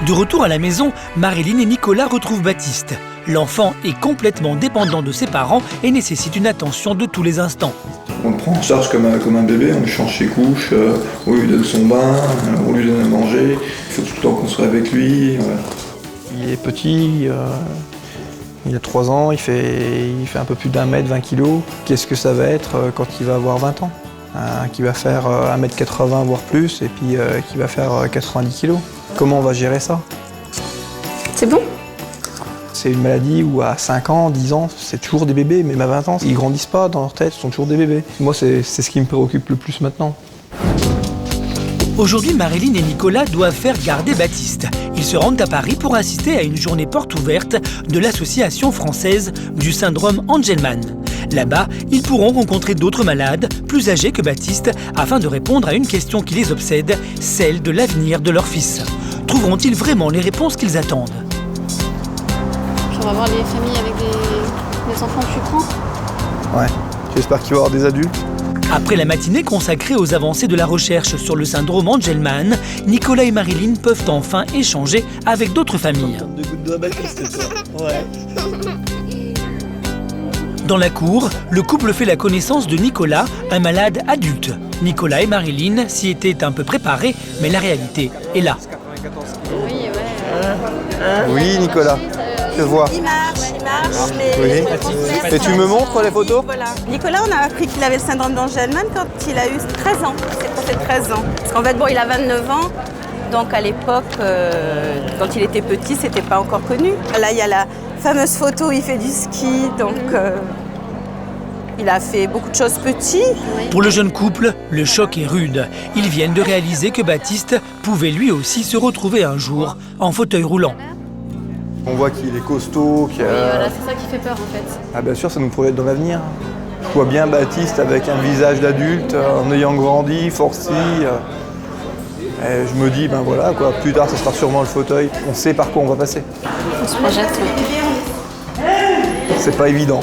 De retour à la maison, Marilyn et Nicolas retrouvent Baptiste. L'enfant est complètement dépendant de ses parents et nécessite une attention de tous les instants. On le prend en charge comme un bébé, on lui change ses couches, on lui donne son bain, on lui donne à manger. Il faut tout le temps qu'on soit avec lui. Voilà. Il est petit, il a 3 ans, il fait un peu plus d'1 mètre, 20 kilos. Qu'est-ce que ça va être quand il va avoir 20 ans ? Qui va faire 1m80 voire plus et puis qui va faire 90 kilos. Comment on va gérer ça ? C'est bon ? C'est une maladie où à 5 ans, 10 ans, c'est toujours des bébés, même à 20 ans, ils grandissent pas dans leur tête, ils sont toujours des bébés. Moi, c'est ce qui me préoccupe le plus maintenant. Aujourd'hui, Marilyn et Nicolas doivent faire garder Baptiste. Ils se rendent à Paris pour assister à une journée porte ouverte de l'Association française du syndrome Angelman. Là-bas, ils pourront rencontrer d'autres malades, plus âgés que Baptiste, afin de répondre à une question qui les obsède, celle de l'avenir de leur fils. Trouveront-ils vraiment les réponses qu'ils attendent ? On va voir les familles avec des enfants plus grands. Ouais, j'espère qu'il va y avoir des adultes. Après la matinée consacrée aux avancées de la recherche sur le syndrome Angelman, Nicolas et Marilyn peuvent enfin échanger avec d'autres familles. Dans la cour, le couple fait la connaissance de Nicolas, un malade adulte. Nicolas et Marilyn s'y étaient un peu préparés, mais la réalité est là. Oui, Nicolas, je vois. Il marche, mais... Oui. Et tu me montres les photos ? Voilà. Nicolas, on a appris qu'il avait le syndrome d'Angelman quand il a eu 13 ans. C'est passé 13 ans. Parce qu'en fait, il a 29 ans. Donc à l'époque, quand il était petit, c'était pas encore connu. Là, il y a la fameuse photo où il fait du ski. Donc il a fait beaucoup de choses petit. Pour le jeune couple, le choc est rude. Ils viennent de réaliser que Baptiste pouvait lui aussi se retrouver un jour en fauteuil roulant. On voit qu'il est costaud, qu'il Oui, voilà, c'est ça qui fait peur en fait. Ah bien sûr, ça nous projette dans l'avenir. Je vois bien Baptiste avec un visage d'adulte, en ayant grandi, forci. Et je me dis, ben voilà, quoi, plus tard, ça sera sûrement le fauteuil. On sait par quoi on va passer. On se projette. C'est pas évident.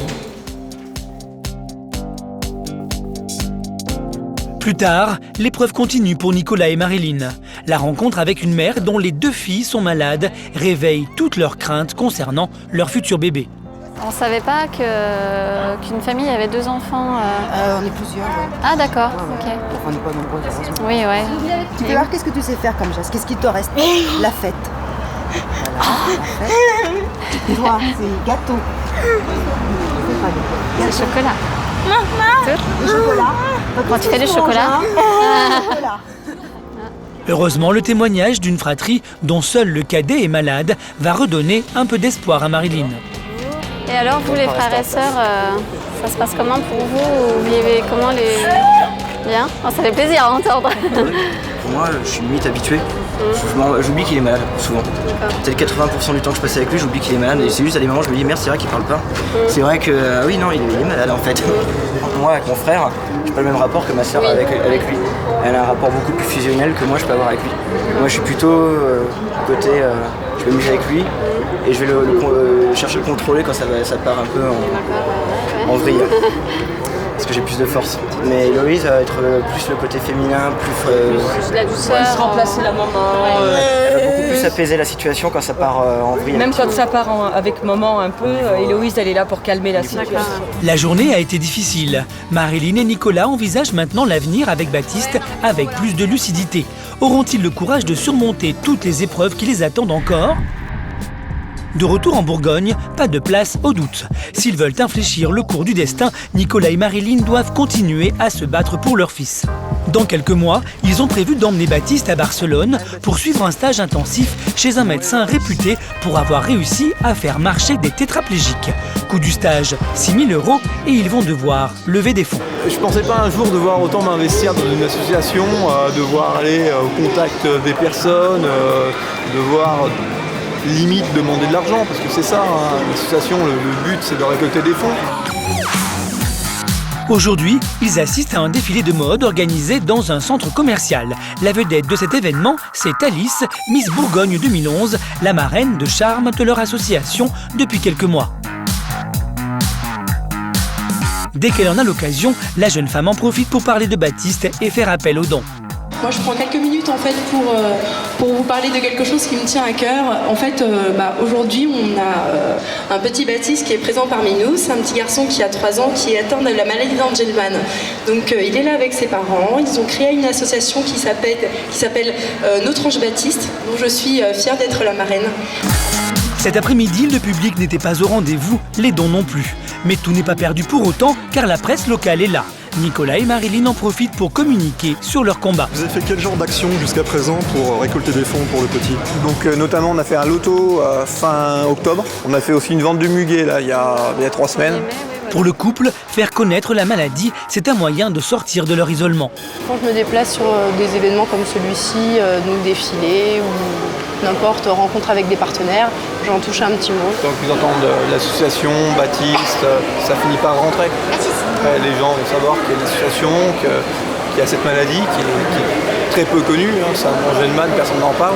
Plus tard, l'épreuve continue pour Nicolas et Marilyn. La rencontre avec une mère dont les 2 filles sont malades réveille toutes leurs craintes concernant leur futur bébé. On savait pas qu'une famille avait 2 enfants. On est plusieurs, ouais. Ah d'accord, ok. On n'est pas nombreux, heureusement. Oui, ouais. Tu peux voir qu'est-ce que tu sais faire comme geste? Qu'est-ce qu'il te reste? La fête. Voilà, la fête. Toi, c'est gâteau. C'est chocolat. Le chocolat. Quand tu fais du chocolat. Heureusement, le témoignage d'une fratrie dont seul le cadet est malade va redonner un peu d'espoir à Marilyn. Et alors, vous, les frères et sœurs, ça se passe comment pour vous? Vous vivez comment les... Bien? Oh, ça fait plaisir à entendre. Pour moi, je suis limite habitué. J'oublie qu'il est malade, souvent. Peut-être 80% du temps que je passe avec lui, j'oublie qu'il est malade. Et c'est juste à des moments où je me dis merde, c'est vrai qu'il parle pas. C'est vrai que, oui, non, il est malade en fait. Moi, avec mon frère, j'ai pas le même rapport que ma sœur avec lui. Elle a un rapport beaucoup plus fusionnel que moi je peux avoir avec lui. Moi, je suis plutôt côté, je vais m'amuser avec lui et je vais chercher à le contrôler quand ça part un peu en vrille. Parce que j'ai plus de force. Mais Héloïse va être plus le côté féminin, plus la douceur. Remplacer la maman. Elle va beaucoup plus apaiser la situation quand ça part en vrille. Même quand ça part avec maman un peu, Héloïse elle est là pour calmer la situation. La journée a été difficile. Marilyn et Nicolas envisagent maintenant l'avenir avec Baptiste avec plus de lucidité. Auront-ils le courage de surmonter toutes les épreuves qui les attendent encore ? De retour en Bourgogne, pas de place au doute. S'ils veulent infléchir le cours du destin, Nicolas et Marilyn doivent continuer à se battre pour leur fils. Dans quelques mois, ils ont prévu d'emmener Baptiste à Barcelone pour suivre un stage intensif chez un médecin réputé pour avoir réussi à faire marcher des tétraplégiques. Coût du stage, 6 000 € et ils vont devoir lever des fonds. Je ne pensais pas un jour devoir autant m'investir dans une association, devoir aller au contact des personnes, devoir limite demander de l'argent, parce que c'est ça, l'association, le but c'est de récolter des fonds. Aujourd'hui, ils assistent à un défilé de mode organisé dans un centre commercial. La vedette de cet événement, c'est Alice, Miss Bourgogne 2011, la marraine de charme de leur association depuis quelques mois. Dès qu'elle en a l'occasion, la jeune femme en profite pour parler de Baptiste et faire appel aux dons. Moi, je prends quelques minutes en fait pour vous parler de quelque chose qui me tient à cœur. En fait, aujourd'hui, on a un petit Baptiste qui est présent parmi nous. C'est un petit garçon qui a 3 ans qui est atteint de la maladie d'Angelman. Donc, il est là avec ses parents. Ils ont créé une association qui s'appelle Notre Ange Baptiste, dont je suis fière d'être la marraine. Cet après-midi, le public n'était pas au rendez-vous, les dons non plus. Mais tout n'est pas perdu pour autant, car la presse locale est là. Nicolas et Marilyn en profitent pour communiquer sur leur combat. Vous avez fait quel genre d'action jusqu'à présent pour récolter des fonds pour le petit? Donc notamment on a fait un loto fin octobre. On a fait aussi une vente de muguet là, il y a 3 semaines. Pour le couple, faire connaître la maladie, c'est un moyen de sortir de leur isolement. Quand je me déplace sur des événements comme celui-ci, donc défilés ou n'importe, rencontre avec des partenaires, j'en touche un petit mot. Donc ils entendent l'association, Baptiste, ça finit par rentrer. Les gens vont savoir qu'il y a une association, qu'il y a cette maladie qui est très peu connue, c'est un Angelman, personne n'en parle.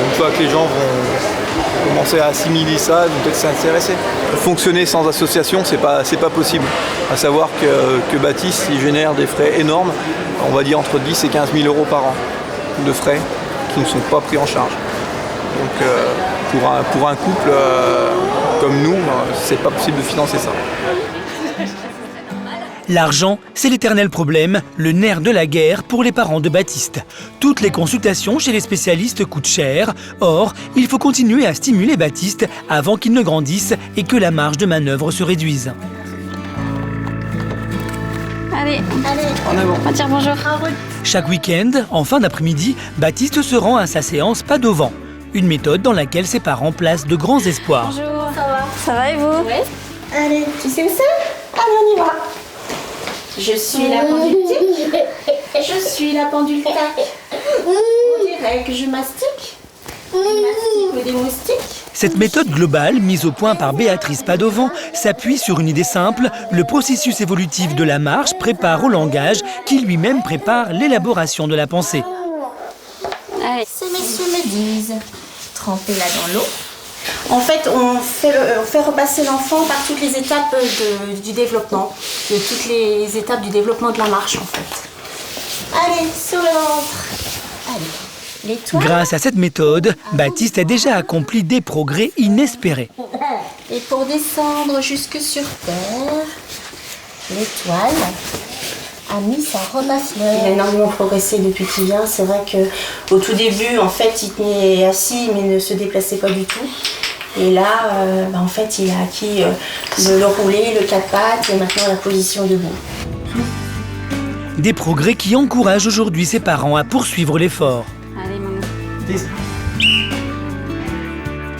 Une fois que les gens vont commencer à assimiler ça, ils vont peut-être s'intéresser. Fonctionner sans association, c'est pas possible. À savoir que Baptiste, il génère des frais énormes, on va dire entre 10 et 15 000 euros par an de frais qui ne sont pas pris en charge. Donc pour un couple comme nous, c'est pas possible de financer ça. L'argent, c'est l'éternel problème, le nerf de la guerre pour les parents de Baptiste. Toutes les consultations chez les spécialistes coûtent cher. Or, il faut continuer à stimuler Baptiste avant qu'il ne grandisse et que la marge de manœuvre se réduise. Allez, En avant. on va dire bonjour. Chaque week-end, en fin d'après-midi, Baptiste se rend à sa séance pas devant. Une méthode dans laquelle ses parents placent de grands espoirs. Bonjour. Ça va et vous? Oui. Allez, tu sais où c'est? Allez, on y va. Je suis la pendule tic. Je suis la pendule tac. On dirait que je mastique. Je mastique des moustiques. Cette méthode globale, mise au point par Béatrice Padovan, s'appuie sur une idée simple. Le processus évolutif de la marche prépare au langage, qui lui-même prépare l'élaboration de la pensée. Allez. Ces messieurs me disent, trempez-la dans l'eau. En fait, on fait repasser l'enfant par toutes les étapes du développement, de toutes les étapes du développement de la marche, en fait. Allez, sur le ventre. Allez, l'étoile. Grâce à cette méthode, Baptiste a déjà accompli des progrès inespérés. Et pour descendre jusque sur terre, l'étoile a mis sa robe à fleurs. Il a énormément progressé depuis qu'il vient. C'est vrai qu'au tout début, en fait, il tenait assis, mais ne se déplaçait pas du tout. Et là, en fait, il a acquis le roulé, le 4 pattes et maintenant la position debout. Des progrès qui encouragent aujourd'hui ses parents à poursuivre l'effort. Allez, maman.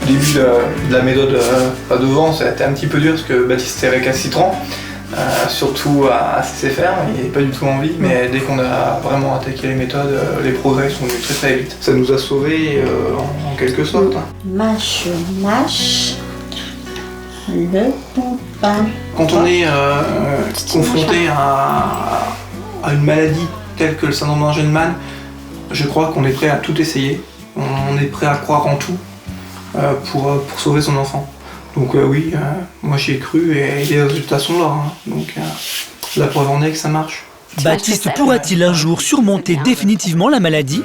Au début de la méthode pas devant, ça a été un petit peu dur parce que Baptiste est récalcitrant, surtout à se laisser faire, il n'avait pas du tout envie, mais dès qu'on a vraiment attaqué les méthodes, les progrès sont venus très très vite. Ça nous a sauvés en quelque sorte. Mâche, mâche, le pain. Quand on est confronté à une maladie telle que le syndrome d'Angelman, je crois qu'on est prêt à tout essayer, on est prêt à croire en tout pour sauver son enfant. Donc oui, moi j'y ai cru et les résultats sont là. Donc la preuve en est que ça marche. Baptiste pourra-t-il un jour surmonter définitivement la maladie ?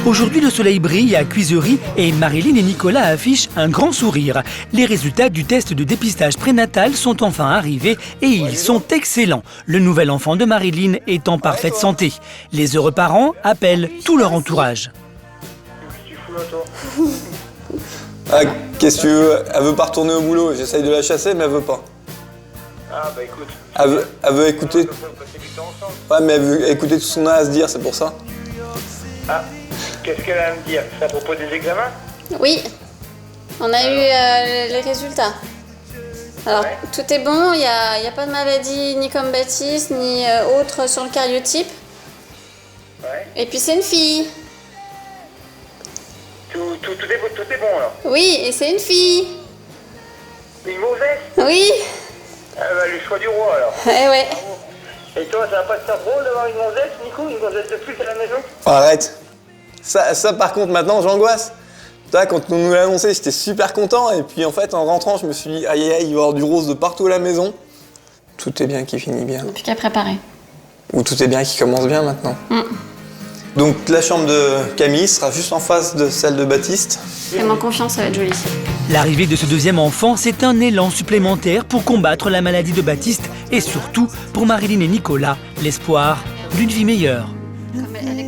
Aujourd'hui, le soleil brille à Cuisery et Marilyn et Nicolas affichent un grand sourire. Les résultats du test de dépistage prénatal sont enfin arrivés et ils sont excellents. Le nouvel enfant de Marilyn est en parfaite santé. Les heureux parents appellent tout leur entourage. Ah, qu'est-ce que tu veux? Elle veut pas retourner au boulot, j'essaye de la chasser mais elle veut pas. Ah bah écoute. Elle veut écouter. Ouais mais elle veut écouter tout ce qu'on a à se dire, c'est pour ça. Ah, qu'est-ce qu'elle a à me dire? C'est à propos des examens? Oui, on a eu les résultats. Alors, tout est bon, il n'y a pas de maladie ni comme Baptiste, ni autre sur le cariotype. Ouais. Et puis c'est une fille. Tout est bon alors? Oui, et c'est une fille. Une mauvaise? Oui. Ah bah le choix du roi alors. Eh ouais. Et toi, ça va pas te faire drôle d'avoir une gonzesse, Nico? Une gonzesse de plus à la maison? Arrête. Ça par contre maintenant j'angoisse. Toi, quand on nous l'a annoncé, j'étais super content et puis en fait en rentrant je me suis dit aïe aïe, il va y avoir du rose de partout à la maison. tout est bien qui finit bien. Plus qu'à préparer. Ou tout est bien qui commence bien maintenant. Donc la chambre de Camille sera juste en face de celle de Baptiste. Fais-moi confiance, ça va être joli. L'arrivée de ce deuxième enfant, c'est un élan supplémentaire pour combattre la maladie de Baptiste et surtout pour Marilyn et Nicolas, l'espoir d'une vie meilleure.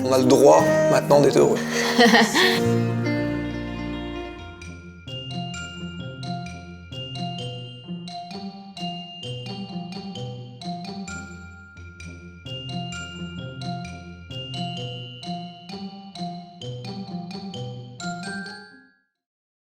On a le droit maintenant d'être heureux.